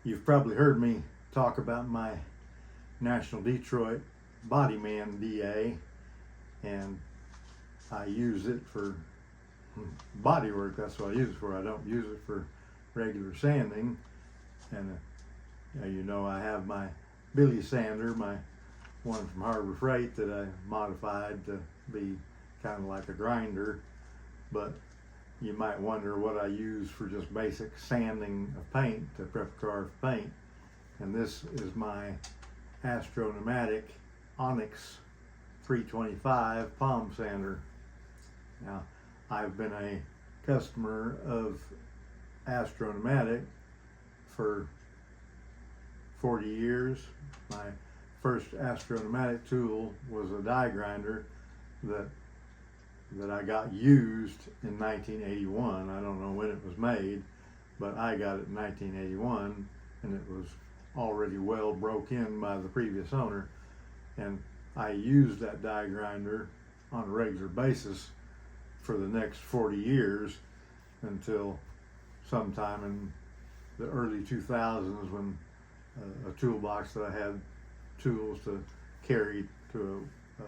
You've probably heard me talk about my National Detroit Bodyman DA, and I use it for body work. That's what I use it for. I don't use it for regular sanding. And you know, I have my Billy sander, my one from Harbor Freight that I modified to be kind of like a grinder. But you might wonder what I use for just basic sanding of paint to prep a car for paint. And this is my Astro Pneumatic Onyx 325 palm sander. Now, I've been a customer of Astro Pneumatic for 40 years. My first Astro Pneumatic tool was a die grinder that I got used in 1981. I don't know when it was made, but I got it in 1981, and it was already well broke in by the previous owner. And I used that die grinder on a regular basis for the next 40 years until sometime in the early 2000s when a toolbox that I had tools to carry to a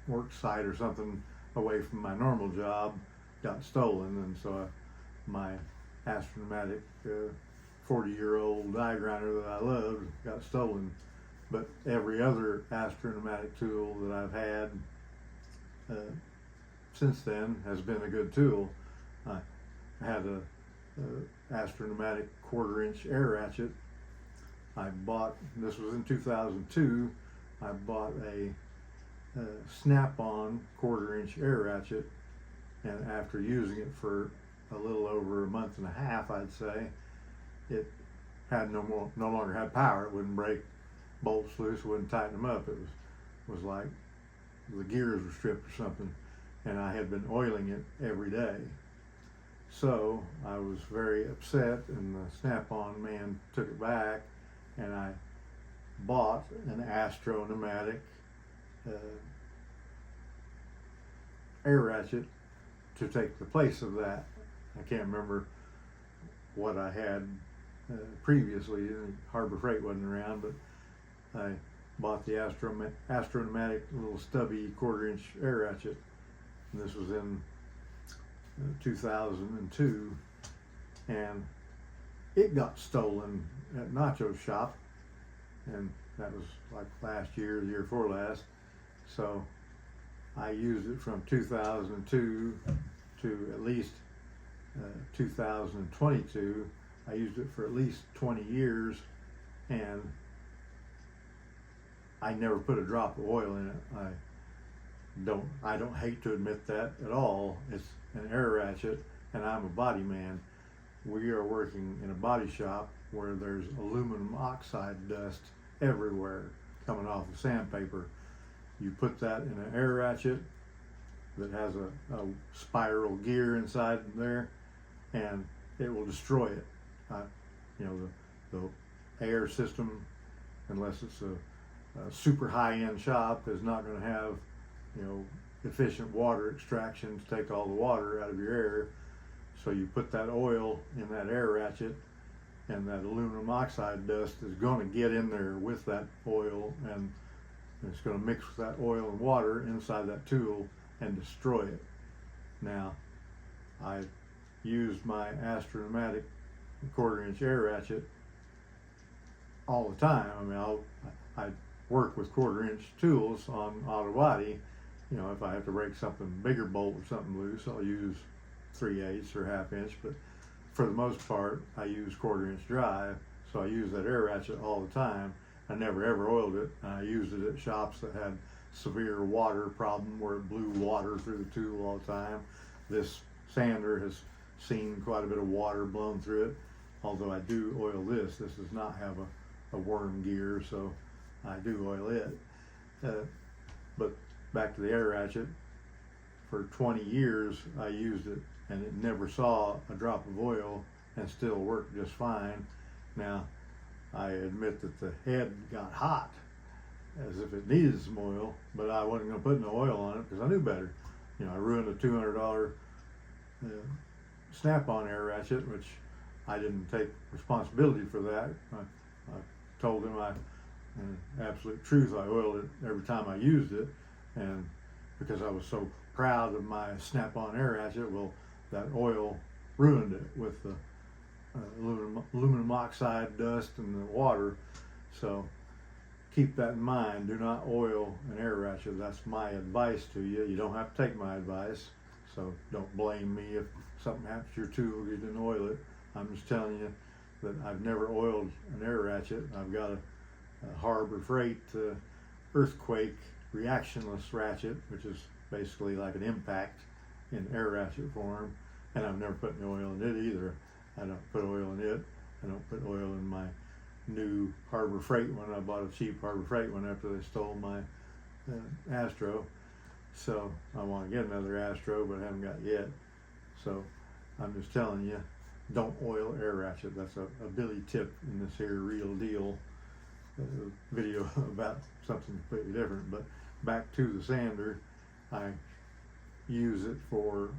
work site or something away from my normal job got stolen, and so my Astro Pneumatic 40-year-old die grinder that I loved got stolen. But every other Astro Pneumatic tool that I've had since then has been a good tool. I had a Astro Pneumatic 1/4-inch air ratchet. I bought, this was in 2002, I bought a snap-on 1/4-inch air ratchet, and after using it for a little over a month and a half, I'd say, it had no longer had power. It wouldn't break bolts loose, wouldn't tighten them up. It was like the gears were stripped or something, and I had been oiling it every day. So I was very upset, and the Snap-on man took it back, and I bought an Astro Pneumatic air ratchet to take the place of that. I can't remember what I had previously. Harbor Freight wasn't around, but I bought the Astro Pneumatic little stubby 1/4-inch air ratchet, and this was in 2002, and it got stolen at Nacho's shop, and that was like last year, the year before last. So I used it from 2002 to at least 2022. I used it for at least 20 years, and I never put a drop of oil in it. I don't hate to admit that at all. It's an air ratchet, and I'm a body man. We are working in a body shop where there's aluminum oxide dust everywhere coming off of sandpaper. You put that in an air ratchet that has a spiral gear inside there, and it will destroy it. You know, the air system, unless it's a super high-end shop, is not going to have, you know, efficient water extraction to take all the water out of your air. So you put that oil in that air ratchet, and that aluminum oxide dust is going to get in there with that oil, and it's going to mix with that oil and water inside that tool and destroy it. Now, I used my Astro Pneumatic 1/4-inch air ratchet all the time. I mean, I work with 1/4-inch tools on auto body. You know, if I have to break something bigger bolt or something loose, I'll use 3/8 or 1/2 inch. But for the most part, I use 1/4-inch drive, so I use that air ratchet all the time. I never ever oiled it. I used it at shops that had severe water problem where it blew water through the tool all the time. This sander has seen quite a bit of water blown through it, although I do oil this. This does not have a worm gear, so I do oil it. But back to the air ratchet, for 20 years I used it, and it never saw a drop of oil and still worked just fine. Now, I admit that the head got hot as if it needed some oil, but I wasn't going to put no oil on it because I knew better. You know, I ruined a $200 Snap-on air ratchet, which I didn't take responsibility for that. I told him in absolute truth, I oiled it every time I used it, and because I was so proud of my snap-on air ratchet, well, that oil ruined it with the aluminum oxide dust and the water. So keep that in mind. Do not oil an air ratchet. That's my advice to you. You don't have to take my advice, so don't blame me if something happens to your tool, you didn't oil it. I'm just telling you that I've never oiled an air ratchet. I've got a Harbor Freight earthquake reactionless ratchet, which is basically like an impact in air ratchet form, and I've never put any oil in it either. I don't put oil in it. I don't put oil in my new Harbor Freight one. I bought a cheap Harbor Freight one after they stole my Astro. So I want to get another Astro, but I haven't got yet. So I'm just telling you, don't oil air ratchet. That's a Billy tip in this here real deal video about something completely different. But back to the sander, I use it for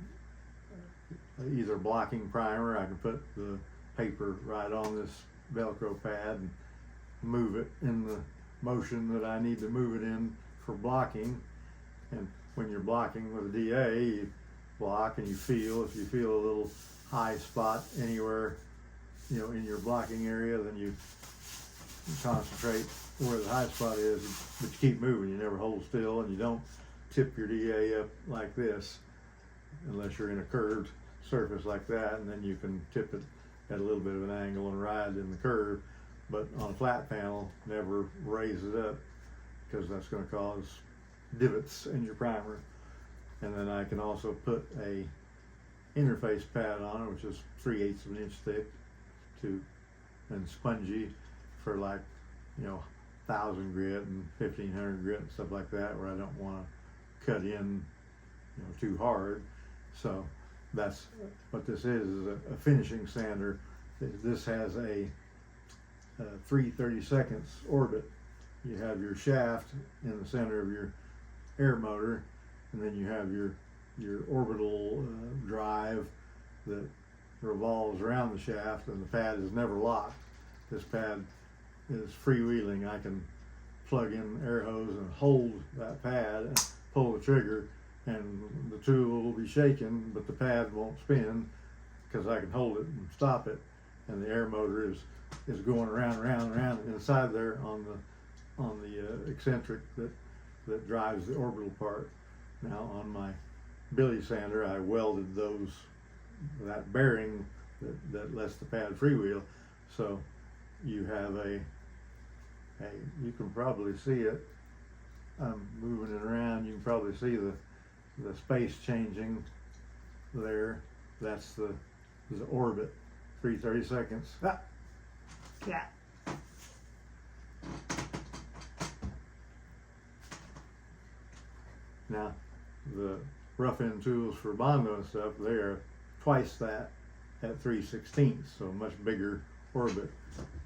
either blocking primer. I can put the paper right on this Velcro pad and move it in the motion that I need to move it in for blocking. And when you're blocking with a DA, you block and you feel. If you feel a little high spot anywhere, you know, in your blocking area, then you concentrate where the high spot is, but you keep moving. You never hold still, and you don't tip your DA up like this unless you're in a curved surface like that, and then you can tip it at a little bit of an angle and ride in the curve. But on a flat panel, never raise it up, because that's going to cause divots in your primer. And then I can also put a interface pad on it, which is 3/8 of an inch thick, and spongy for, like, you know, 1,000 grit and 1,500 grit and stuff like that, where I don't want to cut in, you know, too hard. So that's what this is a finishing sander. This has a 3/32 orbit. You have your shaft in the center of your air motor, and then you have your orbital drive that revolves around the shaft, and the pad is never locked. This pad is freewheeling. I can plug in air hose and hold that pad and pull the trigger, and the tool will be shaking, but the pad won't spin because I can hold it and stop it. And the air motor is going around inside there on the eccentric that drives the orbital part. Now on my Billy sander, I welded that bearing that lets the pad freewheel. So you have you can probably see it. I'm moving it around. You can probably see the space changing there. That's the orbit, 3/32. Ah, yeah. Now, the rough end tools for Bondo and stuff, they are twice that at 3/16, so much bigger orbit.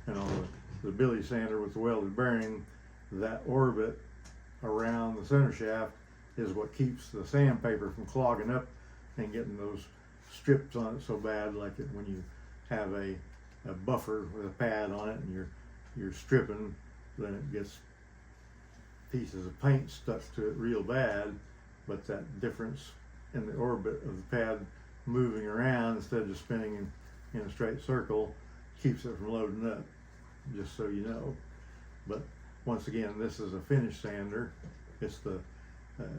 And on the Billy sander with the welded bearing, that orbit around the center shaft is what keeps the sandpaper from clogging up and getting those strips on it so bad, like when you have a buffer with a pad on it and you're stripping, then it gets pieces of paint stuck to it real bad. But that difference in the orbit of the pad moving around instead of just spinning in a straight circle keeps it from loading up, just so you know. But once again, this is a finish sander. It's the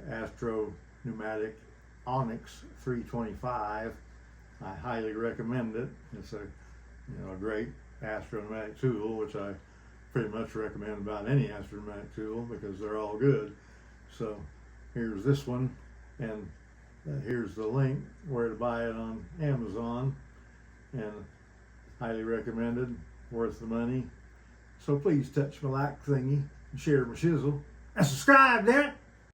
Astro Pneumatic Onyx 325. I highly recommend it. It's a great Astro pneumatic tool, which I pretty much recommend about any Astro pneumatic tool because they're all good. So here's this one, and here's the link where to buy it on Amazon, and highly recommended, worth the money. So please touch my like thingy, and share my shizzle, and subscribe, damn it!